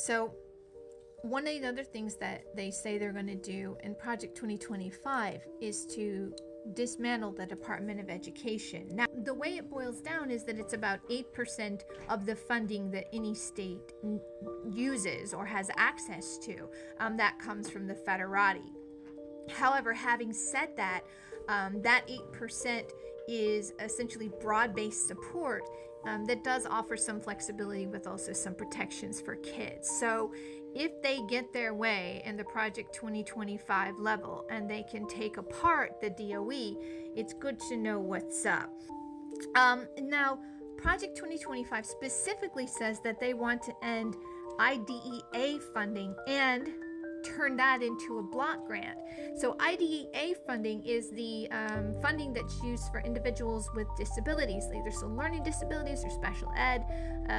So one of the other things that they say they're going to do in Project 2025 is to dismantle the Department of Education. Now, the way it boils down is that it's about 8% of the funding that any state uses or has access to that comes from the federati. However, having said that, that 8% is essentially broad-based support that does offer some flexibility with also some protections for kids. So if they get their way in the Project 2025 level and they can take apart the DOE, it's good to know what's up. Now, Project 2025 specifically says that they want to end IDEA funding and turn that into a block grant. So IDEA funding is the funding that's used for individuals with disabilities, either some learning disabilities or special ed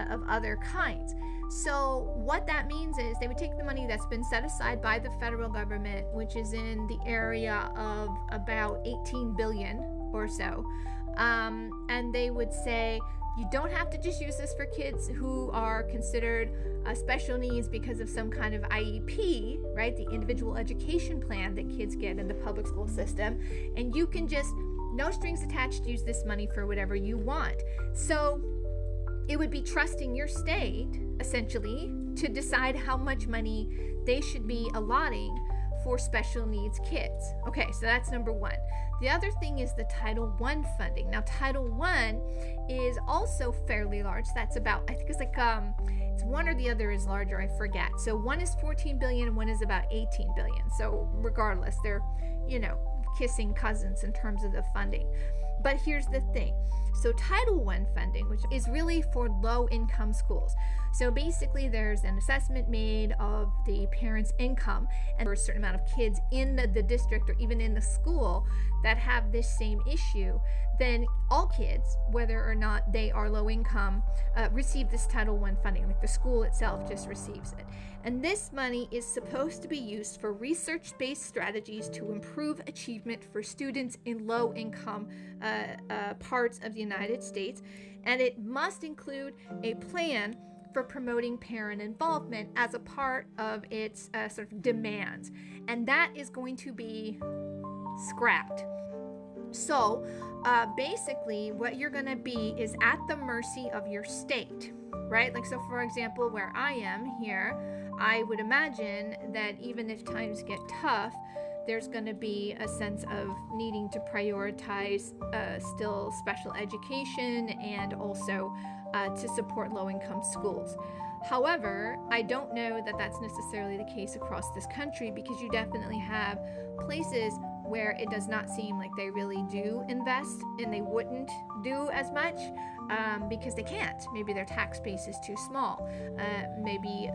of other kinds. So what that means is they would take the money that's been set aside by the federal government, which is in the area of about 18 billion or so, and they would say, you don't have to just use this for kids who are considered special needs because of some kind of IEP, right? The individual education plan that kids get in the public school system. And you can just, no strings attached, use this money for whatever you want. So it would be trusting your state, essentially, to decide how much money they should be allotting for special needs kids. Okay, so that's number one. The other thing is the Title I funding. Now, Title I is also fairly large. That's about, I think it's like, it's one or the other is larger, I forget. So one is 14 billion and one is about 18 billion. So regardless, they're, kissing cousins in terms of the funding. But here's the thing. So Title I funding, which is really for low-income schools. So basically there's an assessment made of the parents' income, and there's a certain amount of kids in the district or even in the school that have this same issue. Then all kids, whether or not they are low income, receive this Title I funding. Like the school itself just receives it. And this money is supposed to be used for research-based strategies to improve achievement for students in low-income parts of the United States. And it must include a plan for promoting parent involvement as a part of its sort of demands. And that is going to be scrapped. So basically what you're going to be is at the mercy of your state, right? Like, so for example, where I am here, I would imagine that even if times get tough, there's going to be a sense of needing to prioritize still special education and also to support low-income schools. However, I don't know that that's necessarily the case across this country, because you definitely have places where it does not seem like they really do invest, and they wouldn't do as much because they can't. Maybe their tax base is too small. Maybe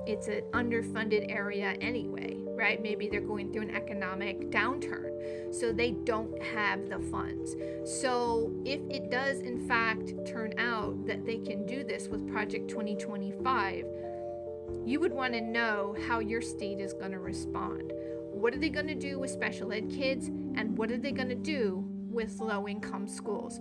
it's an underfunded area anyway, right? Maybe they're going through an economic downturn, so they don't have the funds. So if it does in fact turn out that they can do this with Project 2025, you would want to know how your state is going to respond. What are they going to do with special ed kids, and what are they going to do with low-income schools?